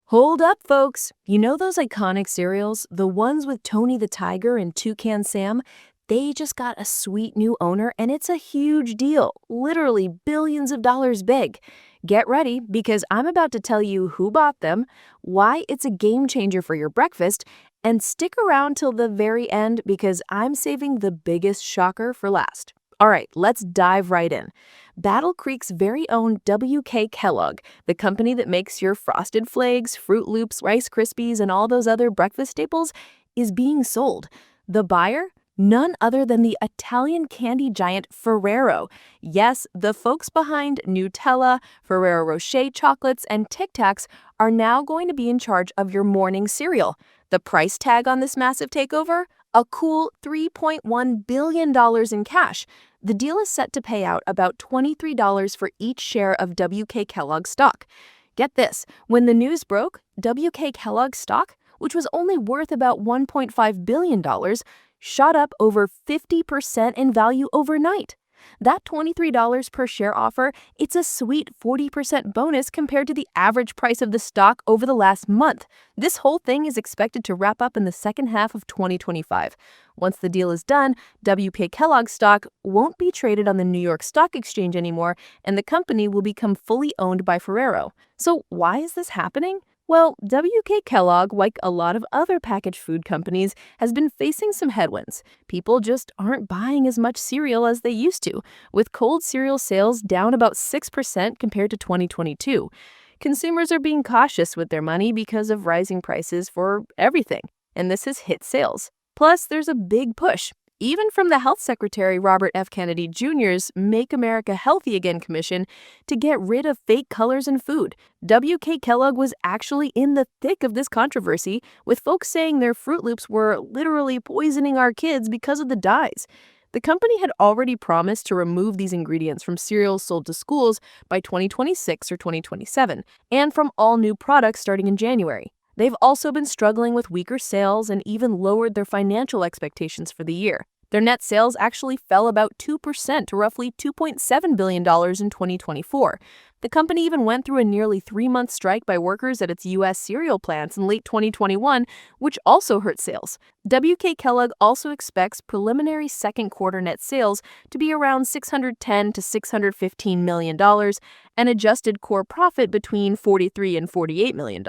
Hold up, folks. You know those iconic cereals, the ones with Tony the Tiger and Toucan Sam? They just got a sweet new owner, and it's a huge deal, literally billions of dollars big. Get ready, because I'm about to tell you who bought them, why it's a game changer for your breakfast, and stick around till the very end because I'm saving the biggest shocker for last. All right, let's dive right in. Battle Creek's very own WK Kellogg, the company that makes your Frosted Flakes, Froot Loops, Rice Krispies, and all those other breakfast staples, is being sold. The buyer? None other than the Italian candy giant Ferrero. Yes, the folks behind Nutella, Ferrero Rocher chocolates, and Tic Tacs are now going to be in charge of your morning cereal. The price tag on this massive takeover? A cool $3.1 billion in cash. The deal is set to pay out about $23 for each share of WK Kellogg stock. Get this, when the news broke, WK Kellogg stock, which was only worth about $1.5 billion, shot up over 50% in value overnight. That $23 per share offer, it's a sweet 40% bonus compared to the average price of the stock over the last month. This whole thing is expected to wrap up in the second half of 2025. Once the deal is done, WK Kellogg stock won't be traded on the New York Stock Exchange anymore, and the company will become fully owned by Ferrero. So why is this happening? Well, WK Kellogg, like a lot of other packaged food companies, has been facing some headwinds. People just aren't buying as much cereal as they used to, with cold cereal sales down about 6% compared to 2022. Consumers are being cautious with their money because of rising prices for everything, and this has hit sales. Plus, there's a big push, even from the Health Secretary Robert F. Kennedy Jr.'s Make America Healthy Again commission, to get rid of fake colors in food. WK Kellogg was actually in the thick of this controversy, with folks saying their Froot Loops were literally poisoning our kids because of the dyes. The company had already promised to remove these ingredients from cereals sold to schools by 2026 or 2027, and from all new products starting in January. They've also been struggling with weaker sales and even lowered their financial expectations for the year. Their net sales actually fell about 2% to roughly $2.7 billion in 2024. The company even went through a nearly 3-month strike by workers at its U.S. cereal plants in late 2021, which also hurt sales. WK Kellogg also expects preliminary second quarter net sales to be around $610 to $615 million and adjusted core profit between $43 and $48 million.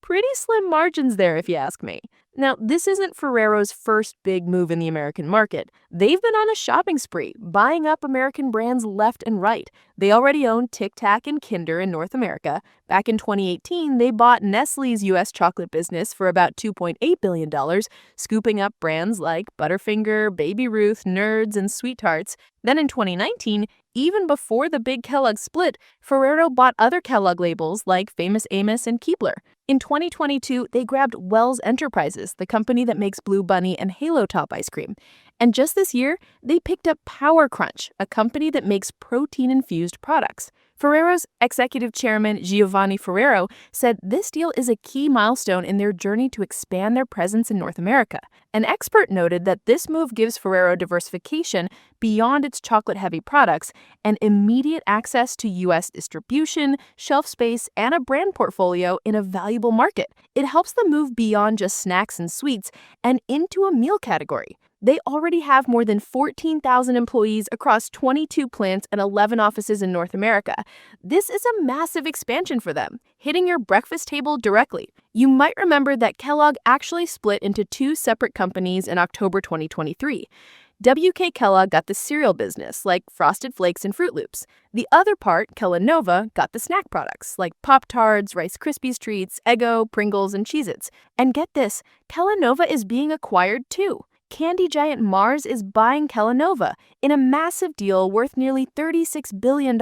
Pretty slim margins there, if you ask me. Now, this isn't Ferrero's first big move in the American market. They've been on a shopping spree, buying up American brands left and right. They already own Tic Tac and Kinder in North America. Back in 2018, they bought Nestle's U.S. chocolate business for about $2.8 billion, scooping up brands like Butterfinger, Baby Ruth, Nerds, and Sweet Tarts. Then in 2019, even before the big Kellogg split, Ferrero bought other Kellogg labels like Famous Amos and Keebler. In 2022, they grabbed Wells Enterprises, the company that makes Blue Bunny and Halo Top ice cream. And just this year, they picked up Power Crunch, a company that makes protein-infused products. Ferrero's executive chairman, Giovanni Ferrero, said this deal is a key milestone in their journey to expand their presence in North America. An expert noted that this move gives Ferrero diversification beyond its chocolate-heavy products and immediate access to U.S. distribution, shelf space, and a brand portfolio in a valuable market. It helps them move beyond just snacks and sweets and into a meal category. They already have more than 14,000 employees across 22 plants and 11 offices in North America. This is a massive expansion for them, hitting your breakfast table directly. You might remember that Kellogg actually split into 2 separate companies in October 2023. WK Kellogg got the cereal business, like Frosted Flakes and Froot Loops. The other part, Kellanova, got the snack products, like Pop-Tarts, Rice Krispies treats, Eggo, Pringles, and Cheez-Its. And get this, Kellanova is being acquired too. Candy giant Mars is buying Kellanova in a massive deal worth nearly $36 billion.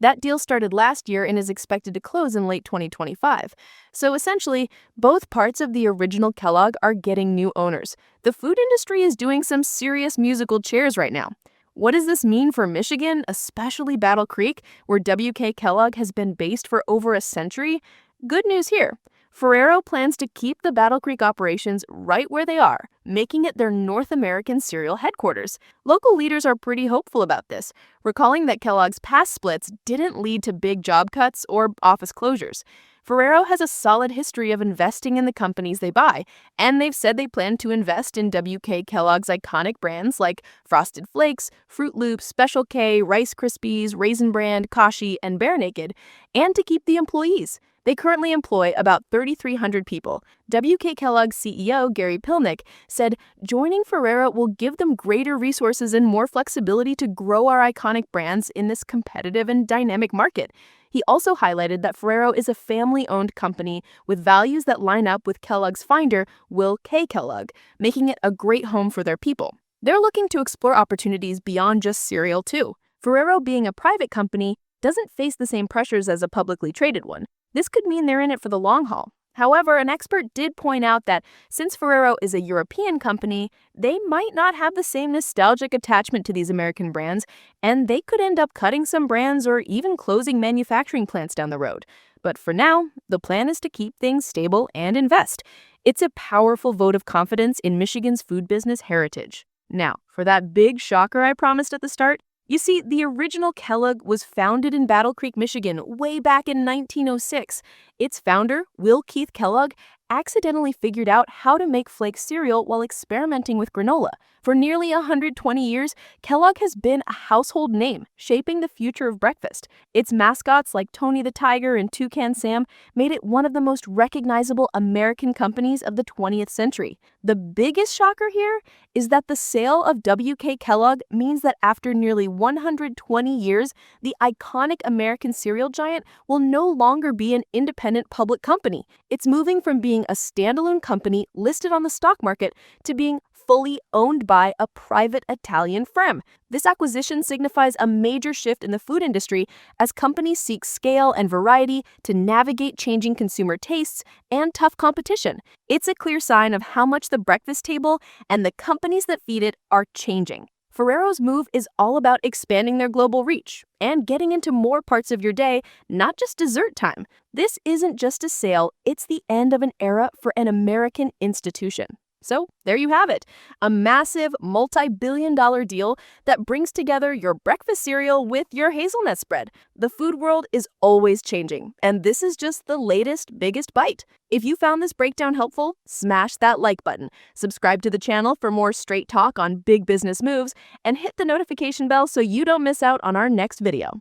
That deal started last year and is expected to close in late 2025. So essentially, both parts of the original Kellogg are getting new owners. The food industry is doing some serious musical chairs right now. What does this mean for Michigan, especially Battle Creek, where WK Kellogg has been based for over a century? Good news here. Ferrero plans to keep the Battle Creek operations right where they are, making it their North American cereal headquarters. Local leaders are pretty hopeful about this, recalling that Kellogg's past splits didn't lead to big job cuts or office closures. Ferrero has a solid history of investing in the companies they buy, and they've said they plan to invest in WK Kellogg's iconic brands like Frosted Flakes, Froot Loops, Special K, Rice Krispies, Raisin Bran, Kashi, and Bare Naked, and to keep the employees. They currently employ about 3,300 people. WK Kellogg's CEO, Gary Pilnick, said joining Ferrero will give them greater resources and more flexibility to grow our iconic brands in this competitive and dynamic market. He also highlighted that Ferrero is a family-owned company with values that line up with Kellogg's founder, WK Kellogg, making it a great home for their people. They're looking to explore opportunities beyond just cereal, too. Ferrero, being a private company, doesn't face the same pressures as a publicly traded one. This could mean they're in it for the long haul. However, an expert did point out that since Ferrero is a European company, they might not have the same nostalgic attachment to these American brands, and they could end up cutting some brands or even closing manufacturing plants down the road. But for now, the plan is to keep things stable and invest. It's a powerful vote of confidence in Michigan's food business heritage. Now, for that big shocker I promised at the start, you see, the original Kellogg was founded in Battle Creek, Michigan, way back in 1906. Its founder, Will Keith Kellogg, accidentally figured out how to make flake cereal while experimenting with granola. For nearly 120 years, Kellogg has been a household name, shaping the future of breakfast. Its mascots like Tony the Tiger and Toucan Sam made it one of the most recognizable American companies of the 20th century. The biggest shocker here is that the sale of WK Kellogg means that after nearly 120 years, the iconic American cereal giant will no longer be an independent public company. It's moving from being a standalone company listed on the stock market to being fully owned by a private Italian firm. This acquisition signifies a major shift in the food industry as companies seek scale and variety to navigate changing consumer tastes and tough competition. It's a clear sign of how much the breakfast table and the companies that feed it are changing. Ferrero's move is all about expanding their global reach and getting into more parts of your day, not just dessert time. This isn't just a sale, it's the end of an era for an American institution. So there you have it, a massive multi-billion-dollar deal that brings together your breakfast cereal with your hazelnut spread. The food world is always changing, and this is just the latest, biggest bite. If you found this breakdown helpful, smash that like button, subscribe to the channel for more straight talk on big business moves, and hit the notification bell so you don't miss out on our next video.